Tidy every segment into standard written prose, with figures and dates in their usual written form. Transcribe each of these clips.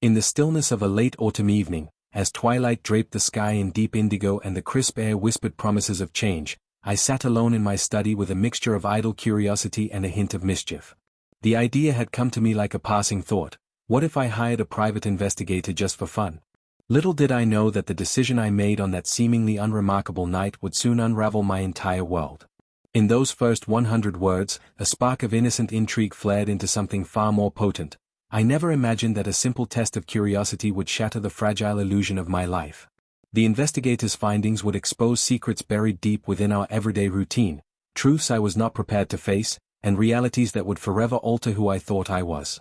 In the stillness of a late autumn evening, as twilight draped the sky in deep indigo and the crisp air whispered promises of change, I sat alone in my study with a mixture of idle curiosity and a hint of mischief. The idea had come to me like a passing thought: what if I hired a private investigator just for fun? Little did I know that the decision I made on that seemingly unremarkable night would soon unravel my entire world. In those first 100 words, a spark of innocent intrigue flared into something far more potent. I never imagined that a simple test of curiosity would shatter the fragile illusion of my life. The investigator's findings would expose secrets buried deep within our everyday routine, truths I was not prepared to face, and realities that would forever alter who I thought I was.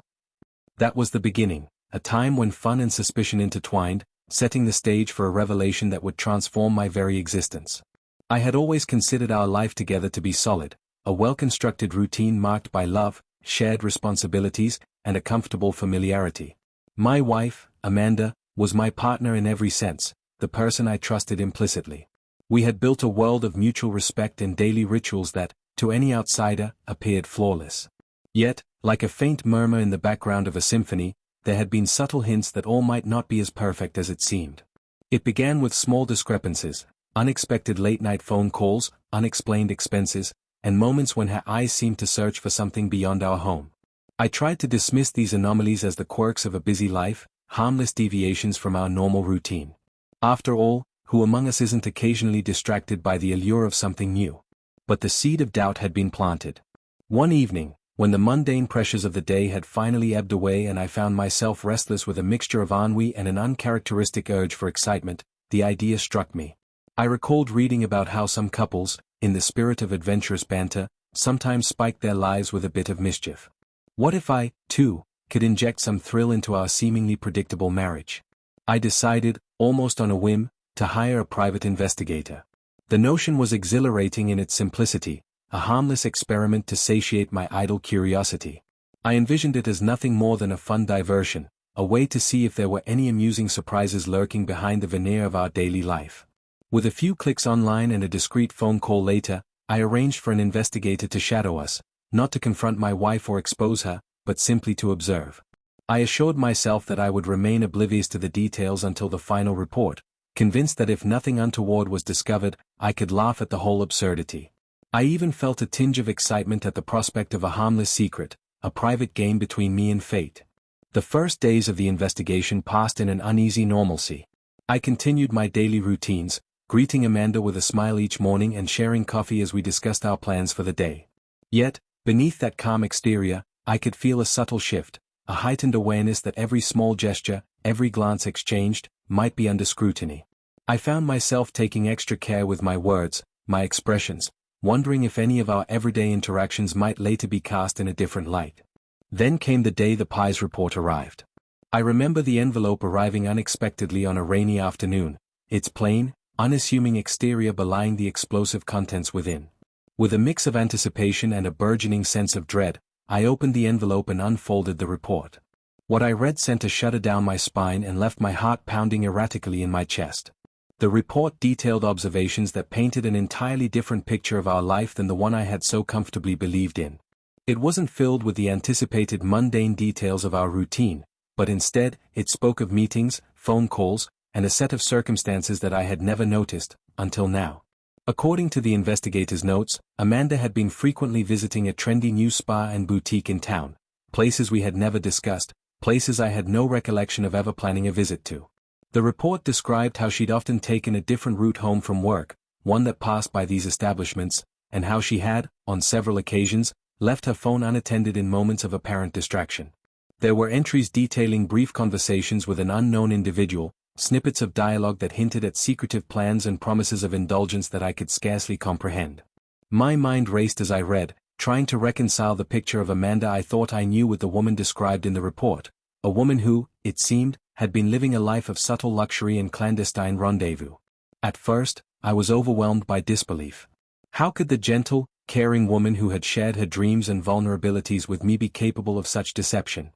That was the beginning, a time when fun and suspicion intertwined, setting the stage for a revelation that would transform my very existence. I had always considered our life together to be solid, a well-constructed routine marked by love, shared responsibilities, and a comfortable familiarity. My wife, Amanda, was my partner in every sense, the person I trusted implicitly. We had built a world of mutual respect and daily rituals that, to any outsider, appeared flawless. Yet, like a faint murmur in the background of a symphony, there had been subtle hints that all might not be as perfect as it seemed. It began with small discrepancies, unexpected late-night phone calls, unexplained expenses, and moments when her eyes seemed to search for something beyond our home. I tried to dismiss these anomalies as the quirks of a busy life, harmless deviations from our normal routine. After all, who among us isn't occasionally distracted by the allure of something new? But the seed of doubt had been planted. One evening, when the mundane pressures of the day had finally ebbed away and I found myself restless with a mixture of ennui and an uncharacteristic urge for excitement, the idea struck me. I recalled reading about how some couples, in the spirit of adventurous banter, sometimes spiked their lives with a bit of mischief. What if I, too, could inject some thrill into our seemingly predictable marriage? I decided, almost on a whim, to hire a private investigator. The notion was exhilarating in its simplicity, a harmless experiment to satiate my idle curiosity. I envisioned it as nothing more than a fun diversion, a way to see if there were any amusing surprises lurking behind the veneer of our daily life. With a few clicks online and a discreet phone call later, I arranged for an investigator to shadow us, not to confront my wife or expose her, but simply to observe. I assured myself that I would remain oblivious to the details until the final report, convinced that if nothing untoward was discovered, I could laugh at the whole absurdity. I even felt a tinge of excitement at the prospect of a harmless secret, a private game between me and fate. The first days of the investigation passed in an uneasy normalcy. I continued my daily routines, greeting Amanda with a smile each morning and sharing coffee as we discussed our plans for the day. Yet, beneath that calm exterior, I could feel a subtle shift, a heightened awareness that every small gesture, every glance exchanged, might be under scrutiny. I found myself taking extra care with my words, my expressions, wondering if any of our everyday interactions might later be cast in a different light. Then came the day the PI's report arrived. I remember the envelope arriving unexpectedly on a rainy afternoon, its plain, unassuming exterior belying the explosive contents within. With a mix of anticipation and a burgeoning sense of dread, I opened the envelope and unfolded the report. What I read sent a shudder down my spine and left my heart pounding erratically in my chest. The report detailed observations that painted an entirely different picture of our life than the one I had so comfortably believed in. It wasn't filled with the anticipated mundane details of our routine, but instead, it spoke of meetings, phone calls, and a set of circumstances that I had never noticed, until now. According to the investigator's notes, Amanda had been frequently visiting a trendy new spa and boutique in town, places we had never discussed, places I had no recollection of ever planning a visit to. The report described how she'd often taken a different route home from work, one that passed by these establishments, and how she had, on several occasions, left her phone unattended in moments of apparent distraction. There were entries detailing brief conversations with an unknown individual, snippets of dialogue that hinted at secretive plans and promises of indulgence that I could scarcely comprehend. My mind raced as I read, trying to reconcile the picture of Amanda I thought I knew with the woman described in the report, a woman who, it seemed, had been living a life of subtle luxury and clandestine rendezvous. At first, I was overwhelmed by disbelief. How could the gentle, caring woman who had shared her dreams and vulnerabilities with me be capable of such deception?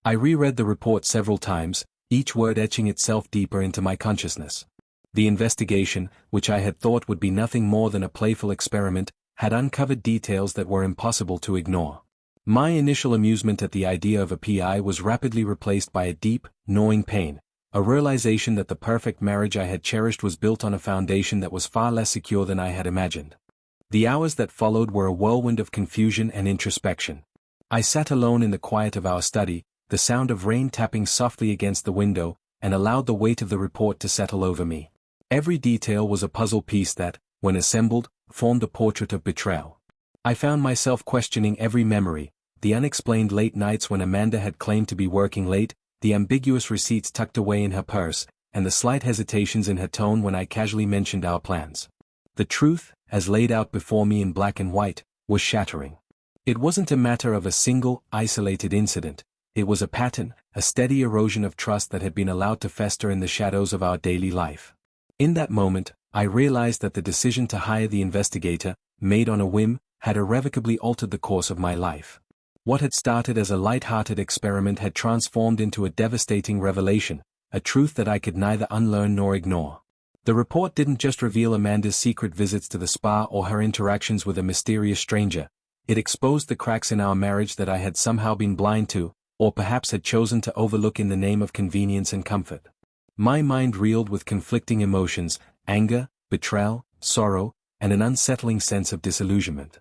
I reread the report several times, each word etching itself deeper into my consciousness. The investigation, which I had thought would be nothing more than a playful experiment, had uncovered details that were impossible to ignore. My initial amusement at the idea of a PI was rapidly replaced by a deep, gnawing pain, a realization that the perfect marriage I had cherished was built on a foundation that was far less secure than I had imagined. The hours that followed were a whirlwind of confusion and introspection. I sat alone in the quiet of our study, the sound of rain tapping softly against the window, and allowed the weight of the report to settle over me. Every detail was a puzzle piece that, when assembled, formed a portrait of betrayal. I found myself questioning every memory, the unexplained late nights when Amanda had claimed to be working late, the ambiguous receipts tucked away in her purse, and the slight hesitations in her tone when I casually mentioned our plans. The truth, as laid out before me in black and white, was shattering. It wasn't a matter of a single, isolated incident. It was a pattern, a steady erosion of trust that had been allowed to fester in the shadows of our daily life. In that moment, I realized that the decision to hire the investigator, made on a whim, had irrevocably altered the course of my life. What had started as a light-hearted experiment had transformed into a devastating revelation, a truth that I could neither unlearn nor ignore. The report didn't just reveal Amanda's secret visits to the spa or her interactions with a mysterious stranger. It exposed the cracks in our marriage that I had somehow been blind to, or perhaps had chosen to overlook in the name of convenience and comfort. My mind reeled with conflicting emotions, anger, betrayal, sorrow, and an unsettling sense of disillusionment.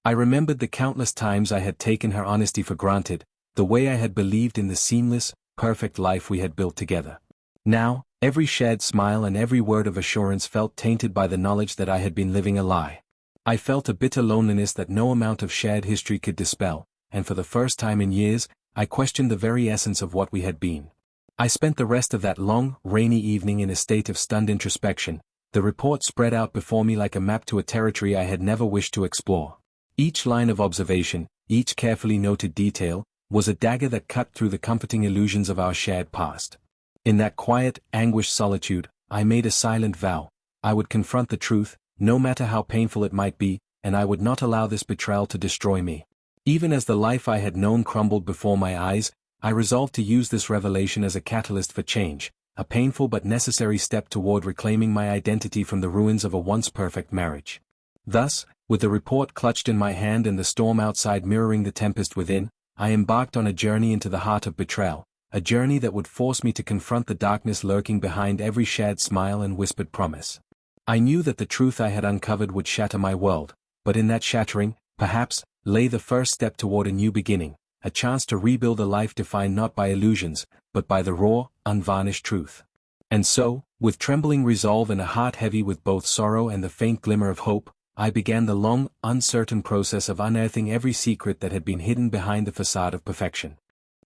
I remembered the countless times I had taken her honesty for granted, the way I had believed in the seamless, perfect life we had built together. Now, every shared smile and every word of assurance felt tainted by the knowledge that I had been living a lie. I felt a bitter loneliness that no amount of shared history could dispel, and for the first time in years, I questioned the very essence of what we had been. I spent the rest of that long, rainy evening in a state of stunned introspection, the report spread out before me like a map to a territory I had never wished to explore. Each line of observation, each carefully noted detail, was a dagger that cut through the comforting illusions of our shared past. In that quiet, anguished solitude, I made a silent vow. I would confront the truth, no matter how painful it might be, and I would not allow this betrayal to destroy me. Even as the life I had known crumbled before my eyes, I resolved to use this revelation as a catalyst for change, a painful but necessary step toward reclaiming my identity from the ruins of a once perfect marriage. Thus, with the report clutched in my hand and the storm outside mirroring the tempest within, I embarked on a journey into the heart of betrayal, a journey that would force me to confront the darkness lurking behind every shared smile and whispered promise. I knew that the truth I had uncovered would shatter my world, but in that shattering, perhaps, lay the first step toward a new beginning, a chance to rebuild a life defined not by illusions, but by the raw, unvarnished truth. And so, with trembling resolve and a heart heavy with both sorrow and the faint glimmer of hope, I began the long, uncertain process of unearthing every secret that had been hidden behind the facade of perfection.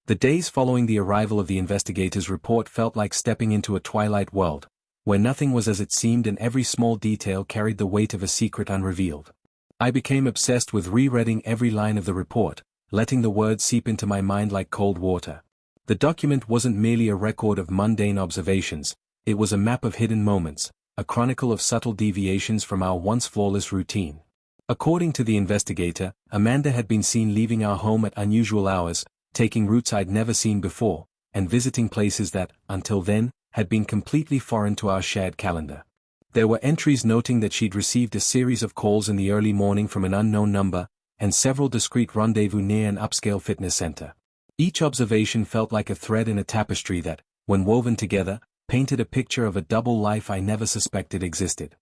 The days following the arrival of the investigator's report felt like stepping into a twilight world, where nothing was as it seemed and every small detail carried the weight of a secret unrevealed. I became obsessed with rereading every line of the report, letting the words seep into my mind like cold water. The document wasn't merely a record of mundane observations, it was a map of hidden moments, a chronicle of subtle deviations from our once flawless routine. According to the investigator, Amanda had been seen leaving our home at unusual hours, taking routes I'd never seen before, and visiting places that, until then, had been completely foreign to our shared calendar. There were entries noting that she'd received a series of calls in the early morning from an unknown number, and several discreet rendezvous near an upscale fitness center. Each observation felt like a thread in a tapestry that, when woven together, painted a picture of a double life I never suspected existed.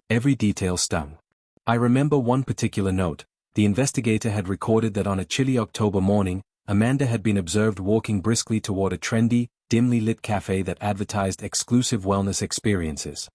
Every detail stung. I remember one particular note. The investigator had recorded that on a chilly October morning, Amanda had been observed walking briskly toward a trendy, dimly lit cafe that advertised exclusive wellness experiences.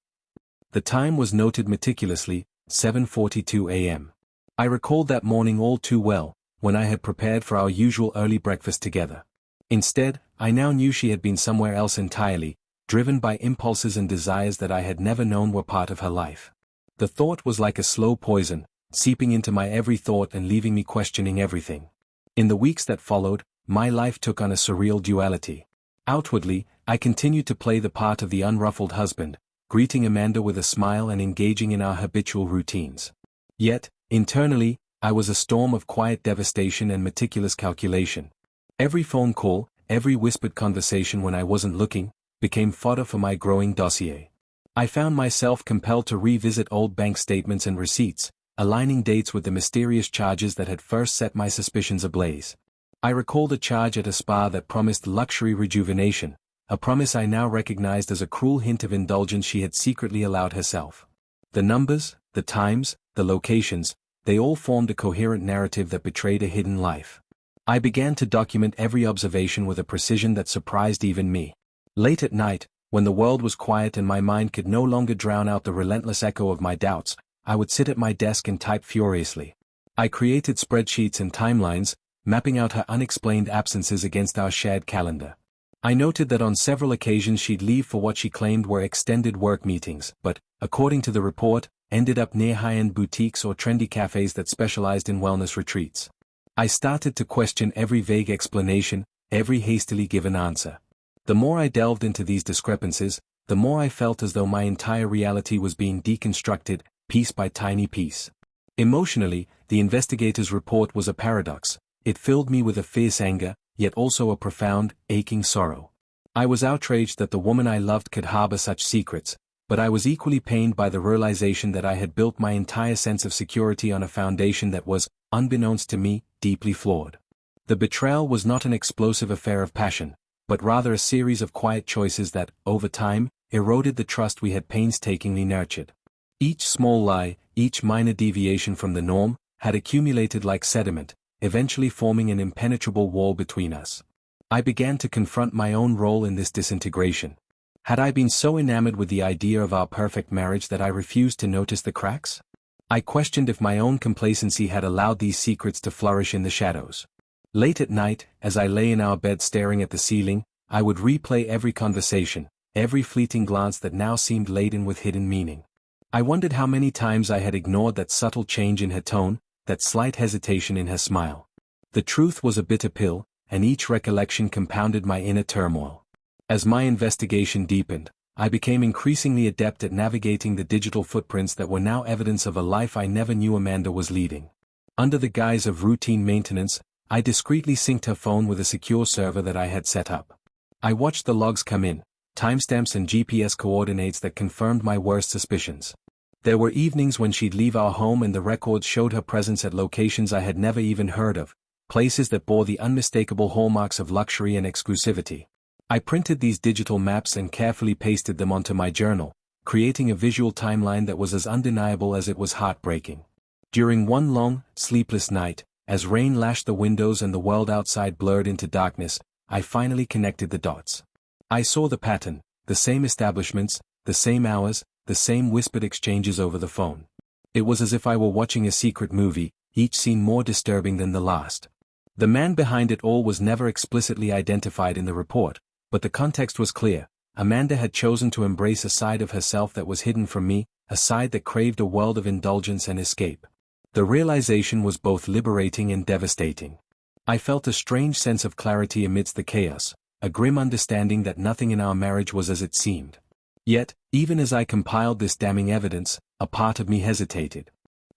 The time was noted meticulously, 7:42 a.m. I recalled that morning all too well, when I had prepared for our usual early breakfast together. Instead, I now knew she had been somewhere else entirely, driven by impulses and desires that I had never known were part of her life. The thought was like a slow poison, seeping into my every thought and leaving me questioning everything. In the weeks that followed, my life took on a surreal duality. Outwardly, I continued to play the part of the unruffled husband, greeting Amanda with a smile and engaging in our habitual routines. Yet, internally, I was a storm of quiet devastation and meticulous calculation. Every phone call, every whispered conversation when I wasn't looking, became fodder for my growing dossier. I found myself compelled to revisit old bank statements and receipts, aligning dates with the mysterious charges that had first set my suspicions ablaze. I recalled a charge at a spa that promised luxury rejuvenation, a promise I now recognized as a cruel hint of indulgence she had secretly allowed herself. The numbers, the times, the locations, they all formed a coherent narrative that betrayed a hidden life. I began to document every observation with a precision that surprised even me. Late at night, when the world was quiet and my mind could no longer drown out the relentless echo of my doubts, I would sit at my desk and type furiously. I created spreadsheets and timelines, mapping out her unexplained absences against our shared calendar. I noted that on several occasions she'd leave for what she claimed were extended work meetings, but, according to the report, ended up near high-end boutiques or trendy cafes that specialized in wellness retreats. I started to question every vague explanation, every hastily given answer. The more I delved into these discrepancies, the more I felt as though my entire reality was being deconstructed, piece by tiny piece. Emotionally, the investigator's report was a paradox. It filled me with a fierce anger, yet also a profound, aching sorrow. I was outraged that the woman I loved could harbor such secrets, but I was equally pained by the realization that I had built my entire sense of security on a foundation that was, unbeknownst to me, deeply flawed. The betrayal was not an explosive affair of passion, but rather a series of quiet choices that, over time, eroded the trust we had painstakingly nurtured. Each small lie, each minor deviation from the norm, had accumulated like sediment, eventually forming an impenetrable wall between us. I began to confront my own role in this disintegration. Had I been so enamored with the idea of our perfect marriage that I refused to notice the cracks? I questioned if my own complacency had allowed these secrets to flourish in the shadows. Late at night, as I lay in our bed staring at the ceiling, I would replay every conversation, every fleeting glance that now seemed laden with hidden meaning. I wondered how many times I had ignored that subtle change in her tone, that slight hesitation in her smile. The truth was a bitter pill, and each recollection compounded my inner turmoil. As my investigation deepened, I became increasingly adept at navigating the digital footprints that were now evidence of a life I never knew Amanda was leading. Under the guise of routine maintenance, I discreetly synced her phone with a secure server that I had set up. I watched the logs come in, timestamps and GPS coordinates that confirmed my worst suspicions. There were evenings when she'd leave our home and the records showed her presence at locations I had never even heard of, places that bore the unmistakable hallmarks of luxury and exclusivity. I printed these digital maps and carefully pasted them onto my journal, creating a visual timeline that was as undeniable as it was heartbreaking. During one long, sleepless night, as rain lashed the windows and the world outside blurred into darkness, I finally connected the dots. I saw the pattern, the same establishments, the same hours, the same whispered exchanges over the phone. It was as if I were watching a secret movie, each scene more disturbing than the last. The man behind it all was never explicitly identified in the report, but the context was clear. Amanda had chosen to embrace a side of herself that was hidden from me, a side that craved a world of indulgence and escape. The realization was both liberating and devastating. I felt a strange sense of clarity amidst the chaos, a grim understanding that nothing in our marriage was as it seemed. Yet, even as I compiled this damning evidence, a part of me hesitated.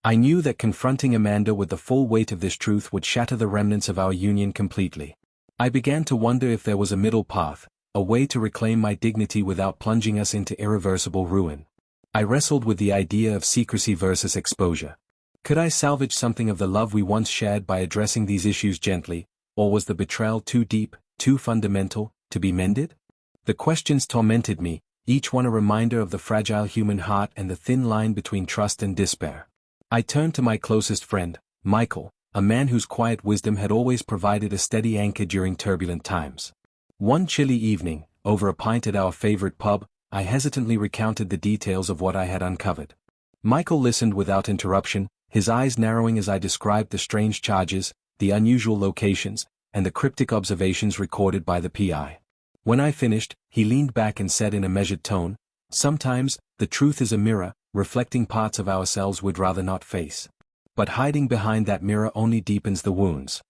I knew that confronting Amanda with the full weight of this truth would shatter the remnants of our union completely. I began to wonder if there was a middle path, a way to reclaim my dignity without plunging us into irreversible ruin. I wrestled with the idea of secrecy versus exposure. Could I salvage something of the love we once shared by addressing these issues gently, or was the betrayal too deep, too fundamental, to be mended? The questions tormented me, each one a reminder of the fragile human heart and the thin line between trust and despair. I turned to my closest friend, Michael, a man whose quiet wisdom had always provided a steady anchor during turbulent times. One chilly evening, over a pint at our favorite pub, I hesitantly recounted the details of what I had uncovered. Michael listened without interruption, his eyes narrowing as I described the strange charges, the unusual locations, and the cryptic observations recorded by the PI. When I finished, he leaned back and said in a measured tone, "Sometimes, the truth is a mirror, reflecting parts of ourselves we'd rather not face. But hiding behind that mirror only deepens the wounds."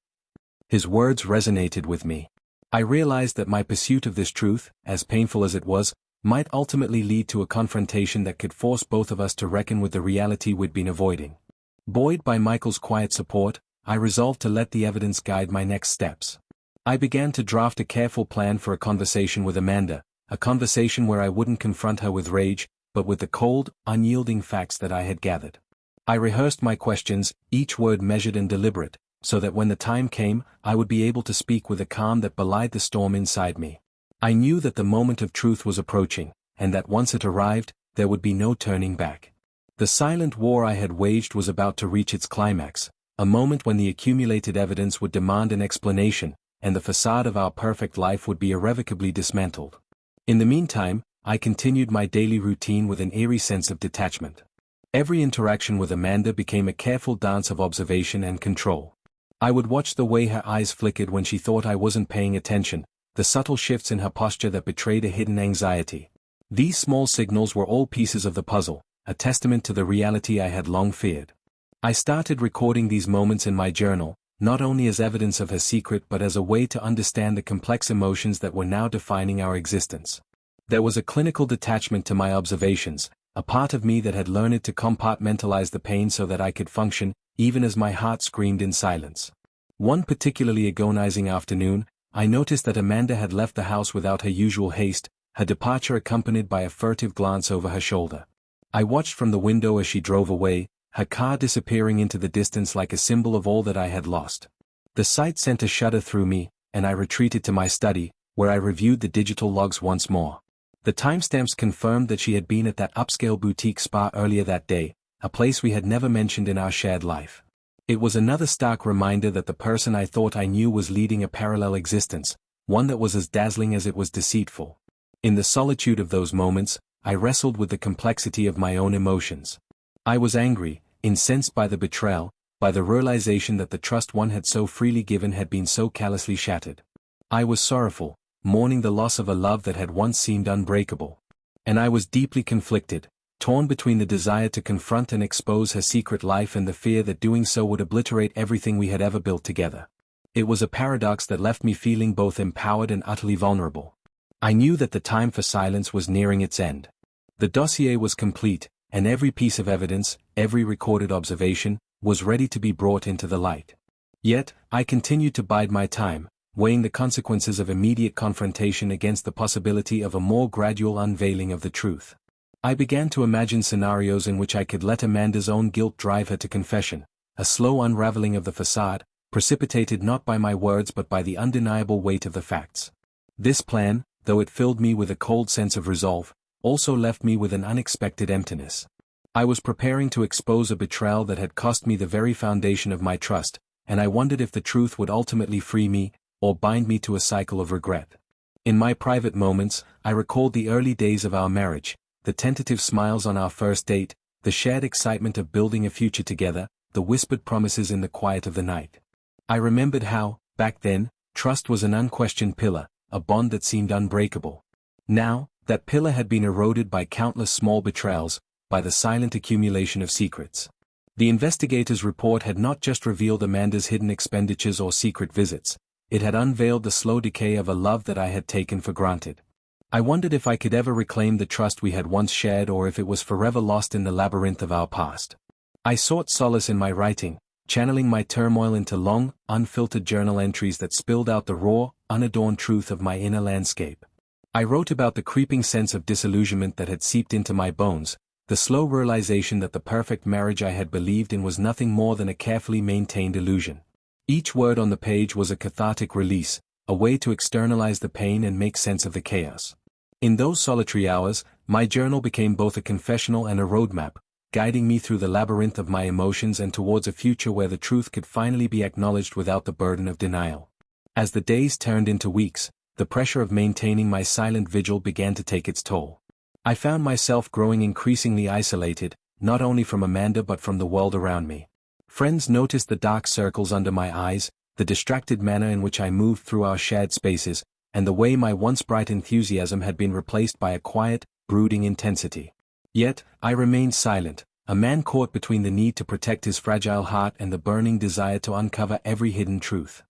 His words resonated with me. I realized that my pursuit of this truth, as painful as it was, might ultimately lead to a confrontation that could force both of us to reckon with the reality we'd been avoiding. Buoyed by Michael's quiet support, I resolved to let the evidence guide my next steps. I began to draft a careful plan for a conversation with Amanda, a conversation where I wouldn't confront her with rage, but with the cold, unyielding facts that I had gathered. I rehearsed my questions, each word measured and deliberate, so that when the time came, I would be able to speak with a calm that belied the storm inside me. I knew that the moment of truth was approaching, and that once it arrived, there would be no turning back. The silent war I had waged was about to reach its climax, a moment when the accumulated evidence would demand an explanation, and the facade of our perfect life would be irrevocably dismantled. In the meantime, I continued my daily routine with an eerie sense of detachment. Every interaction with Amanda became a careful dance of observation and control. I would watch the way her eyes flickered when she thought I wasn't paying attention, the subtle shifts in her posture that betrayed a hidden anxiety. These small signals were all pieces of the puzzle, a testament to the reality I had long feared. I started recording these moments in my journal, not only as evidence of her secret but as a way to understand the complex emotions that were now defining our existence. There was a clinical detachment to my observations, a part of me that had learned to compartmentalize the pain so that I could function, even as my heart screamed in silence. One particularly agonizing afternoon, I noticed that Amanda had left the house without her usual haste, her departure accompanied by a furtive glance over her shoulder. I watched from the window as she drove away, her car disappearing into the distance like a symbol of all that I had lost. The sight sent a shudder through me, and I retreated to my study, where I reviewed the digital logs once more. The timestamps confirmed that she had been at that upscale boutique spa earlier that day, a place we had never mentioned in our shared life. It was another stark reminder that the person I thought I knew was leading a parallel existence, one that was as dazzling as it was deceitful. In the solitude of those moments, I wrestled with the complexity of my own emotions. I was angry, incensed by the betrayal, by the realization that the trust one had so freely given had been so callously shattered. I was sorrowful, mourning the loss of a love that had once seemed unbreakable. And I was deeply conflicted, torn between the desire to confront and expose her secret life and the fear that doing so would obliterate everything we had ever built together. It was a paradox that left me feeling both empowered and utterly vulnerable. I knew that the time for silence was nearing its end. The dossier was complete, and every piece of evidence, every recorded observation, was ready to be brought into the light. Yet, I continued to bide my time, weighing the consequences of immediate confrontation against the possibility of a more gradual unveiling of the truth. I began to imagine scenarios in which I could let Amanda's own guilt drive her to confession, a slow unraveling of the facade, precipitated not by my words but by the undeniable weight of the facts. This plan, though it filled me with a cold sense of resolve, also left me with an unexpected emptiness. I was preparing to expose a betrayal that had cost me the very foundation of my trust, and I wondered if the truth would ultimately free me, or bind me to a cycle of regret. In my private moments, I recalled the early days of our marriage, the tentative smiles on our first date, the shared excitement of building a future together, the whispered promises in the quiet of the night. I remembered how, back then, trust was an unquestioned pillar, a bond that seemed unbreakable. Now, that pillar had been eroded by countless small betrayals, by the silent accumulation of secrets. The investigator's report had not just revealed Amanda's hidden expenditures or secret visits, it had unveiled the slow decay of a love that I had taken for granted. I wondered if I could ever reclaim the trust we had once shared or if it was forever lost in the labyrinth of our past. I sought solace in my writing, channeling my turmoil into long, unfiltered journal entries that spilled out the raw, unadorned truth of my inner landscape. I wrote about the creeping sense of disillusionment that had seeped into my bones, the slow realization that the perfect marriage I had believed in was nothing more than a carefully maintained illusion. Each word on the page was a cathartic release, a way to externalize the pain and make sense of the chaos. In those solitary hours, my journal became both a confessional and a roadmap, guiding me through the labyrinth of my emotions and towards a future where the truth could finally be acknowledged without the burden of denial. As the days turned into weeks, the pressure of maintaining my silent vigil began to take its toll. I found myself growing increasingly isolated, not only from Amanda but from the world around me. Friends noticed the dark circles under my eyes, the distracted manner in which I moved through our shared spaces, and the way my once bright enthusiasm had been replaced by a quiet, brooding intensity. Yet, I remained silent, a man caught between the need to protect his fragile heart and the burning desire to uncover every hidden truth.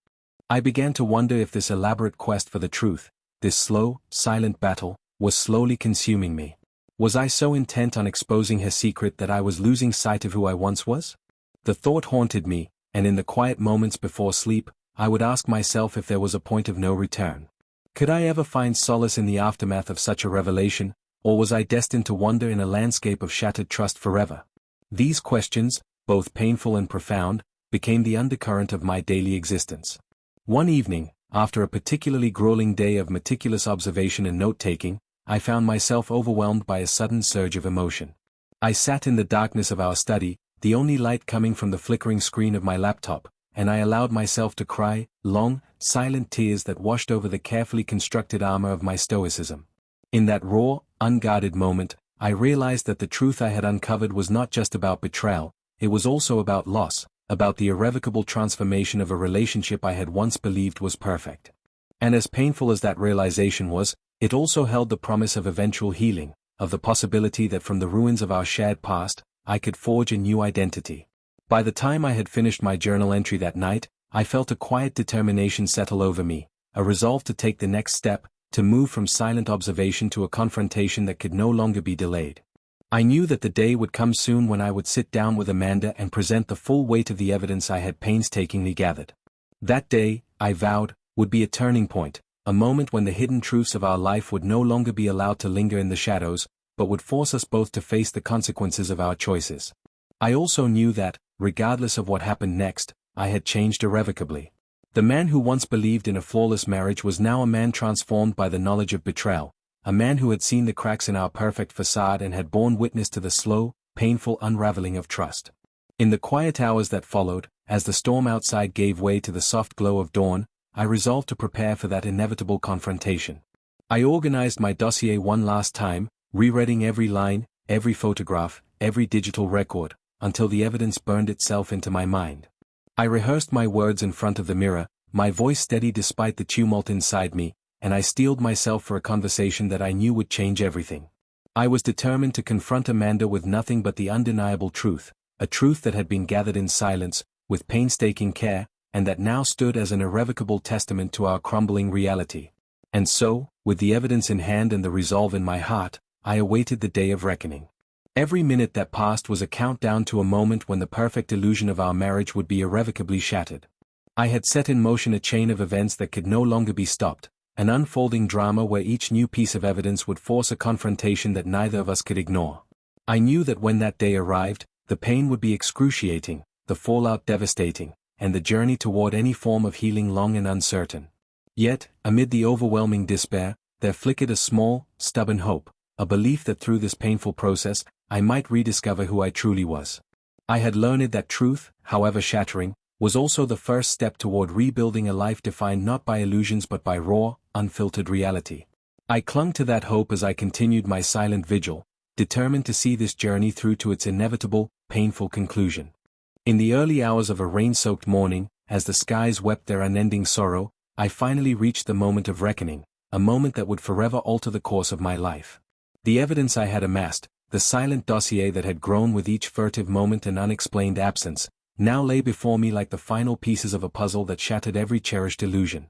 I began to wonder if this elaborate quest for the truth, this slow, silent battle, was slowly consuming me. Was I so intent on exposing her secret that I was losing sight of who I once was? The thought haunted me, and in the quiet moments before sleep, I would ask myself if there was a point of no return. Could I ever find solace in the aftermath of such a revelation, or was I destined to wander in a landscape of shattered trust forever? These questions, both painful and profound, became the undercurrent of my daily existence. One evening, after a particularly grueling day of meticulous observation and note-taking, I found myself overwhelmed by a sudden surge of emotion. I sat in the darkness of our study, the only light coming from the flickering screen of my laptop, and I allowed myself to cry, long, silent tears that washed over the carefully constructed armor of my stoicism. In that raw, unguarded moment, I realized that the truth I had uncovered was not just about betrayal, it was also about loss, about the irrevocable transformation of a relationship I had once believed was perfect. And as painful as that realization was, it also held the promise of eventual healing, of the possibility that from the ruins of our shared past, I could forge a new identity. By the time I had finished my journal entry that night, I felt a quiet determination settle over me, a resolve to take the next step, to move from silent observation to a confrontation that could no longer be delayed. I knew that the day would come soon when I would sit down with Amanda and present the full weight of the evidence I had painstakingly gathered. That day, I vowed, would be a turning point, a moment when the hidden truths of our life would no longer be allowed to linger in the shadows, but would force us both to face the consequences of our choices. I also knew that, regardless of what happened next, I had changed irrevocably. The man who once believed in a flawless marriage was now a man transformed by the knowledge of betrayal, a man who had seen the cracks in our perfect facade and had borne witness to the slow, painful unraveling of trust. In the quiet hours that followed, as the storm outside gave way to the soft glow of dawn, I resolved to prepare for that inevitable confrontation. I organized my dossier one last time, rereading every line, every photograph, every digital record, until the evidence burned itself into my mind. I rehearsed my words in front of the mirror, my voice steady despite the tumult inside me, and I steeled myself for a conversation that I knew would change everything. I was determined to confront Amanda with nothing but the undeniable truth, a truth that had been gathered in silence, with painstaking care, and that now stood as an irrevocable testament to our crumbling reality. And so, with the evidence in hand and the resolve in my heart, I awaited the day of reckoning. Every minute that passed was a countdown to a moment when the perfect illusion of our marriage would be irrevocably shattered. I had set in motion a chain of events that could no longer be stopped, an unfolding drama where each new piece of evidence would force a confrontation that neither of us could ignore. I knew that when that day arrived, the pain would be excruciating, the fallout devastating, and the journey toward any form of healing long and uncertain. Yet, amid the overwhelming despair, there flickered a small, stubborn hope, a belief that through this painful process, I might rediscover who I truly was. I had learned that truth, however shattering, was also the first step toward rebuilding a life defined not by illusions but by raw, unfiltered reality. I clung to that hope as I continued my silent vigil, determined to see this journey through to its inevitable, painful conclusion. In the early hours of a rain-soaked morning, as the skies wept their unending sorrow, I finally reached the moment of reckoning, a moment that would forever alter the course of my life. The evidence I had amassed, the silent dossier that had grown with each furtive moment and unexplained absence, now lay before me like the final pieces of a puzzle that shattered every cherished illusion.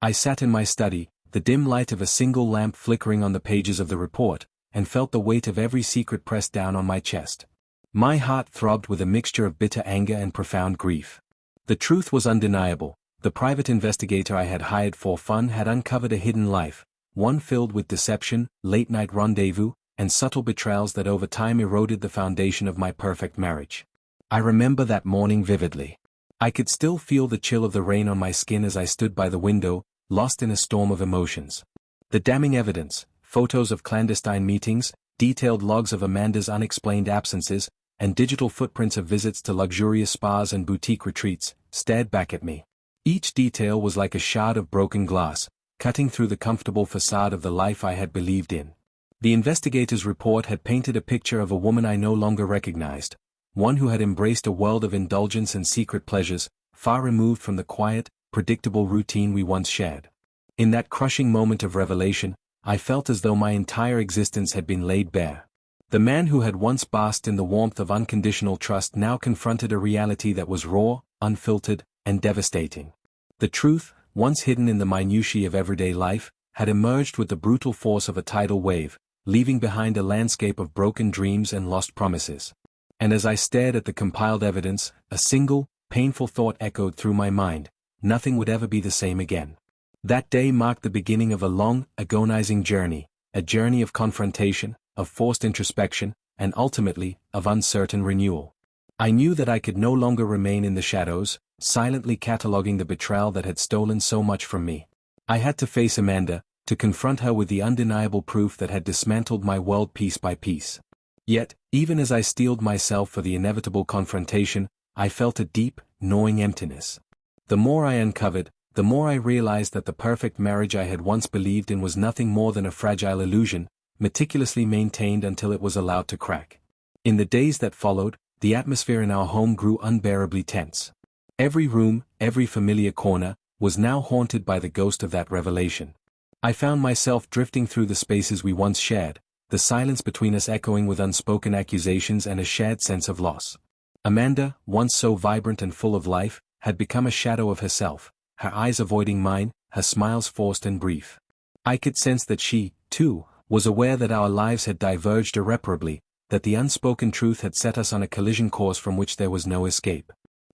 I sat in my study, the dim light of a single lamp flickering on the pages of the report, and felt the weight of every secret pressed down on my chest. My heart throbbed with a mixture of bitter anger and profound grief. The truth was undeniable. The private investigator I had hired for fun had uncovered a hidden life, one filled with deception, late-night rendezvous, and subtle betrayals that over time eroded the foundation of my perfect marriage. I remember that morning vividly. I could still feel the chill of the rain on my skin as I stood by the window, lost in a storm of emotions. The damning evidence, photos of clandestine meetings, detailed logs of Amanda's unexplained absences, and digital footprints of visits to luxurious spas and boutique retreats, stared back at me. Each detail was like a shard of broken glass, cutting through the comfortable facade of the life I had believed in. The investigator's report had painted a picture of a woman I no longer recognized, one who had embraced a world of indulgence and secret pleasures, far removed from the quiet, predictable routine we once shared. In that crushing moment of revelation, I felt as though my entire existence had been laid bare. The man who had once basked in the warmth of unconditional trust now confronted a reality that was raw, unfiltered, and devastating. The truth, once hidden in the minutiae of everyday life, had emerged with the brutal force of a tidal wave, leaving behind a landscape of broken dreams and lost promises. And as I stared at the compiled evidence, a single, painful thought echoed through my mind: nothing would ever be the same again. That day marked the beginning of a long, agonizing journey, a journey of confrontation, of forced introspection, and ultimately, of uncertain renewal. I knew that I could no longer remain in the shadows, silently cataloging the betrayal that had stolen so much from me. I had to face Amanda, to confront her with the undeniable proof that had dismantled my world piece by piece. Yet, even as I steeled myself for the inevitable confrontation, I felt a deep, gnawing emptiness. The more I uncovered, the more I realized that the perfect marriage I had once believed in was nothing more than a fragile illusion, meticulously maintained until it was allowed to crack. In the days that followed, the atmosphere in our home grew unbearably tense. Every room, every familiar corner, was now haunted by the ghost of that revelation. I found myself drifting through the spaces we once shared, the silence between us echoing with unspoken accusations and a shared sense of loss. Amanda, once so vibrant and full of life, had become a shadow of herself, her eyes avoiding mine, her smiles forced and brief. I could sense that she, too, was aware that our lives had diverged irreparably, that the unspoken truth had set us on a collision course from which there was no escape.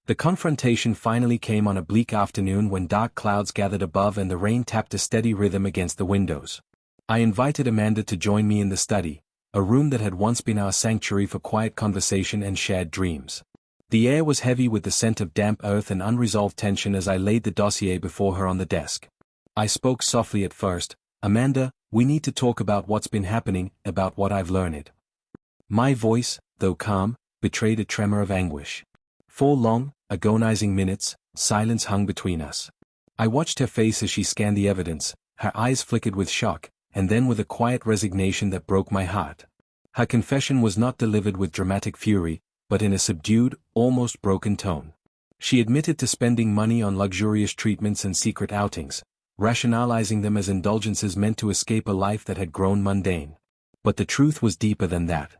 The confrontation finally came on a bleak afternoon when dark clouds gathered above and the rain tapped a steady rhythm against the windows. I invited Amanda to join me in the study, a room that had once been our sanctuary for quiet conversation and shared dreams. The air was heavy with the scent of damp earth and unresolved tension as I laid the dossier before her on the desk. I spoke softly at first, "Amanda, we need to talk about what's been happening, about what I've learned." My voice, though calm, betrayed a tremor of anguish. For long, agonizing minutes, silence hung between us. I watched her face as she scanned the evidence, her eyes flickered with shock, and then with a quiet resignation that broke my heart. Her confession was not delivered with dramatic fury, but in a subdued, almost broken tone. She admitted to spending money on luxurious treatments and secret outings, rationalizing them as indulgences meant to escape a life that had grown mundane. But the truth was deeper than that.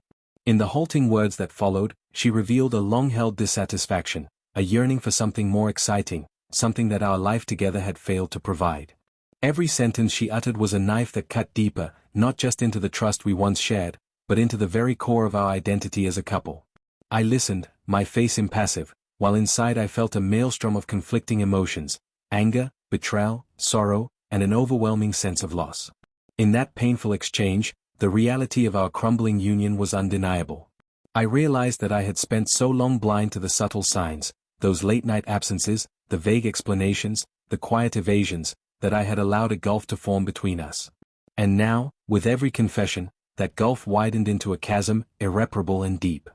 In the halting words that followed, she revealed a long-held dissatisfaction, a yearning for something more exciting, something that our life together had failed to provide. Every sentence she uttered was a knife that cut deeper, not just into the trust we once shared, but into the very core of our identity as a couple. I listened, my face impassive, while inside I felt a maelstrom of conflicting emotions, anger, betrayal, sorrow, and an overwhelming sense of loss. In that painful exchange, the reality of our crumbling union was undeniable. I realized that I had spent so long blind to the subtle signs, those late-night absences, the vague explanations, the quiet evasions, that I had allowed a gulf to form between us. And now, with every confession, that gulf widened into a chasm, irreparable and deep.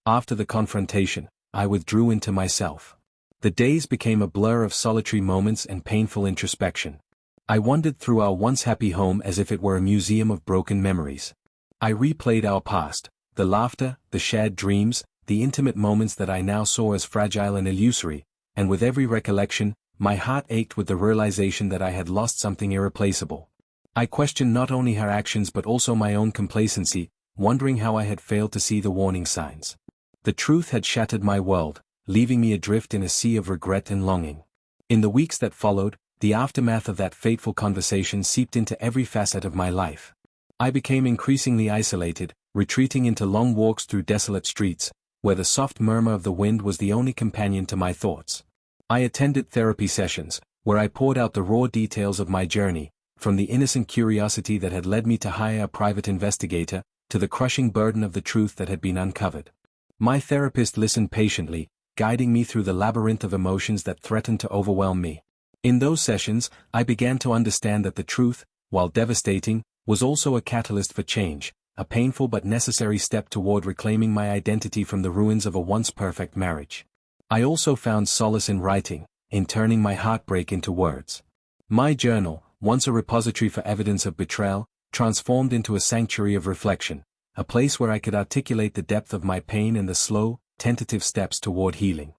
After the confrontation, I withdrew into myself. The days became a blur of solitary moments and painful introspection. I wandered through our once happy home as if it were a museum of broken memories. I replayed our past, the laughter, the shared dreams, the intimate moments that I now saw as fragile and illusory, and with every recollection, my heart ached with the realization that I had lost something irreplaceable. I questioned not only her actions but also my own complacency, wondering how I had failed to see the warning signs. The truth had shattered my world, leaving me adrift in a sea of regret and longing. In the weeks that followed, the aftermath of that fateful conversation seeped into every facet of my life. I became increasingly isolated, retreating into long walks through desolate streets, where the soft murmur of the wind was the only companion to my thoughts. I attended therapy sessions, where I poured out the raw details of my journey, from the innocent curiosity that had led me to hire a private investigator, to the crushing burden of the truth that had been uncovered. My therapist listened patiently, guiding me through the labyrinth of emotions that threatened to overwhelm me. In those sessions, I began to understand that the truth, while devastating, was also a catalyst for change, a painful but necessary step toward reclaiming my identity from the ruins of a once perfect marriage. I also found solace in writing, in turning my heartbreak into words. My journal, once a repository for evidence of betrayal, transformed into a sanctuary of reflection, a place where I could articulate the depth of my pain and the slow, tentative steps toward healing.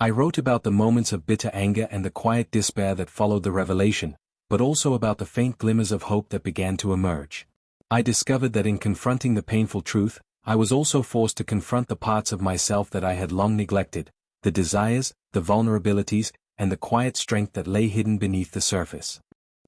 I wrote about the moments of bitter anger and the quiet despair that followed the revelation, but also about the faint glimmers of hope that began to emerge. I discovered that in confronting the painful truth, I was also forced to confront the parts of myself that I had long neglected, the desires, the vulnerabilities, and the quiet strength that lay hidden beneath the surface.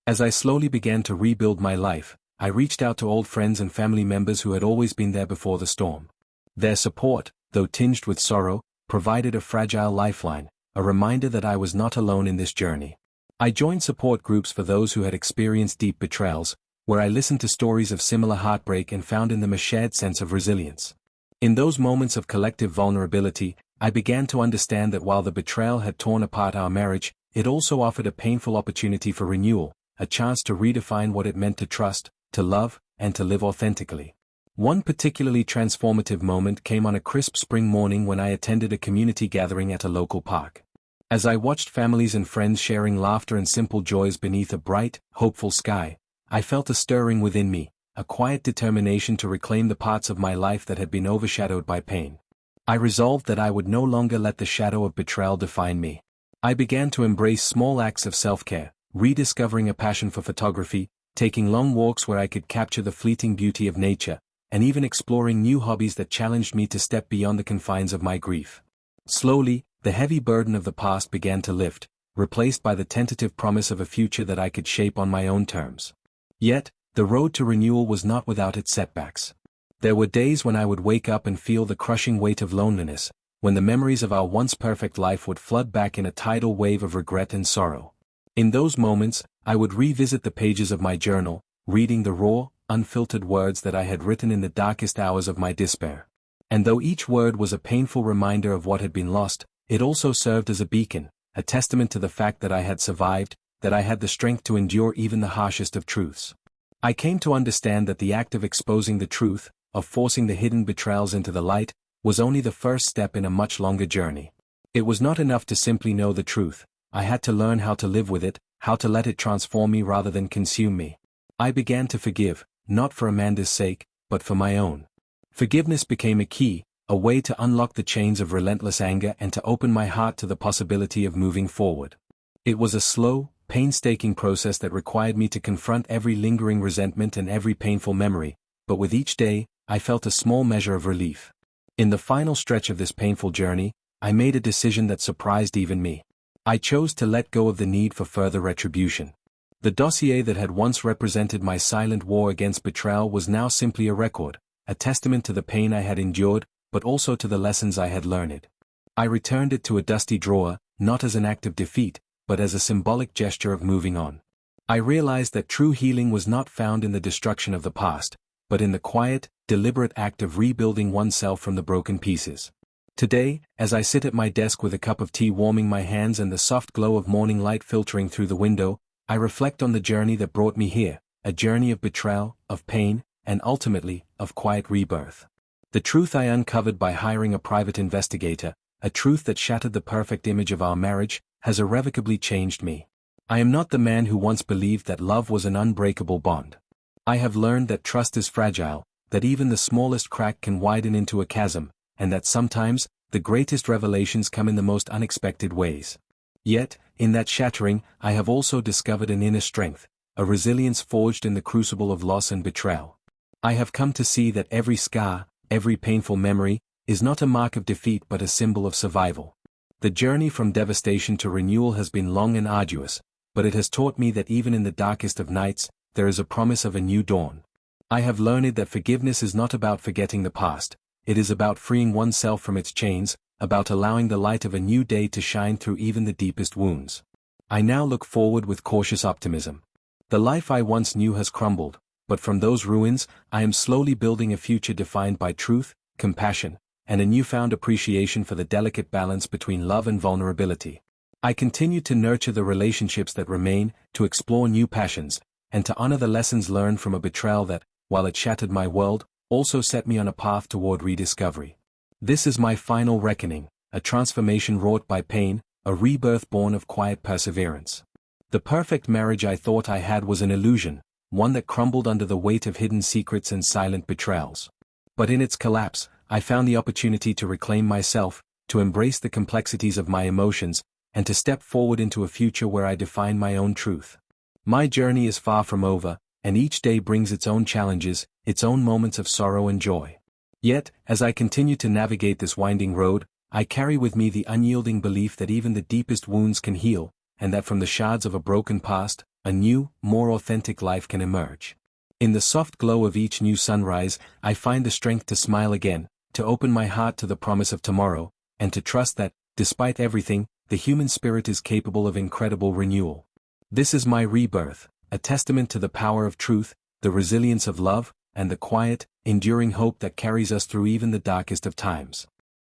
As I slowly began to rebuild my life, I reached out to old friends and family members who had always been there before the storm. Their support, though tinged with sorrow, provided a fragile lifeline, a reminder that I was not alone in this journey. I joined support groups for those who had experienced deep betrayals, where I listened to stories of similar heartbreak and found in them a shared sense of resilience. In those moments of collective vulnerability, I began to understand that while the betrayal had torn apart our marriage, it also offered a painful opportunity for renewal, a chance to redefine what it meant to trust, to love, and to live authentically. One particularly transformative moment came on a crisp spring morning when I attended a community gathering at a local park. As I watched families and friends sharing laughter and simple joys beneath a bright, hopeful sky, I felt a stirring within me, a quiet determination to reclaim the parts of my life that had been overshadowed by pain. I resolved that I would no longer let the shadow of betrayal define me. I began to embrace small acts of self-care, rediscovering a passion for photography, taking long walks where I could capture the fleeting beauty of nature, and even exploring new hobbies that challenged me to step beyond the confines of my grief. Slowly, the heavy burden of the past began to lift, replaced by the tentative promise of a future that I could shape on my own terms. Yet, the road to renewal was not without its setbacks. There were days when I would wake up and feel the crushing weight of loneliness, when the memories of our once perfect life would flood back in a tidal wave of regret and sorrow. In those moments, I would revisit the pages of my journal, reading the raw, unfiltered words that I had written in the darkest hours of my despair. And though each word was a painful reminder of what had been lost, it also served as a beacon, a testament to the fact that I had survived, that I had the strength to endure even the harshest of truths. I came to understand that the act of exposing the truth, of forcing the hidden betrayals into the light, was only the first step in a much longer journey. It was not enough to simply know the truth. I had to learn how to live with it, how to let it transform me rather than consume me. I began to forgive, not for Amanda's sake, but for my own. Forgiveness became a key, a way to unlock the chains of relentless anger and to open my heart to the possibility of moving forward. It was a slow, painstaking process that required me to confront every lingering resentment and every painful memory, but with each day, I felt a small measure of relief. In the final stretch of this painful journey, I made a decision that surprised even me. I chose to let go of the need for further retribution. The dossier that had once represented my silent war against betrayal was now simply a record, a testament to the pain I had endured, but also to the lessons I had learned. I returned it to a dusty drawer, not as an act of defeat, but as a symbolic gesture of moving on. I realized that true healing was not found in the destruction of the past, but in the quiet, deliberate act of rebuilding oneself from the broken pieces. Today, as I sit at my desk with a cup of tea warming my hands and the soft glow of morning light filtering through the window, I reflect on the journey that brought me here, a journey of betrayal, of pain, and ultimately, of quiet rebirth. The truth I uncovered by hiring a private investigator, a truth that shattered the perfect image of our marriage, has irrevocably changed me. I am not the man who once believed that love was an unbreakable bond. I have learned that trust is fragile, that even the smallest crack can widen into a chasm, and that sometimes, the greatest revelations come in the most unexpected ways. Yet, in that shattering, I have also discovered an inner strength, a resilience forged in the crucible of loss and betrayal. I have come to see that every scar, every painful memory, is not a mark of defeat but a symbol of survival. The journey from devastation to renewal has been long and arduous, but it has taught me that even in the darkest of nights, there is a promise of a new dawn. I have learned that forgiveness is not about forgetting the past, it is about freeing oneself from its chains, about allowing the light of a new day to shine through even the deepest wounds. I now look forward with cautious optimism. The life I once knew has crumbled, but from those ruins, I am slowly building a future defined by truth, compassion, and a newfound appreciation for the delicate balance between love and vulnerability. I continue to nurture the relationships that remain, to explore new passions, and to honor the lessons learned from a betrayal that, while it shattered my world, also set me on a path toward rediscovery. This is my final reckoning, a transformation wrought by pain, a rebirth born of quiet perseverance. The perfect marriage I thought I had was an illusion, one that crumbled under the weight of hidden secrets and silent betrayals. But in its collapse, I found the opportunity to reclaim myself, to embrace the complexities of my emotions, and to step forward into a future where I define my own truth. My journey is far from over, and each day brings its own challenges, its own moments of sorrow and joy. Yet, as I continue to navigate this winding road, I carry with me the unyielding belief that even the deepest wounds can heal, and that from the shards of a broken past, a new, more authentic life can emerge. In the soft glow of each new sunrise, I find the strength to smile again, to open my heart to the promise of tomorrow, and to trust that, despite everything, the human spirit is capable of incredible renewal. This is my rebirth, a testament to the power of truth, the resilience of love, and the quiet, enduring hope that carries us through even the darkest of times.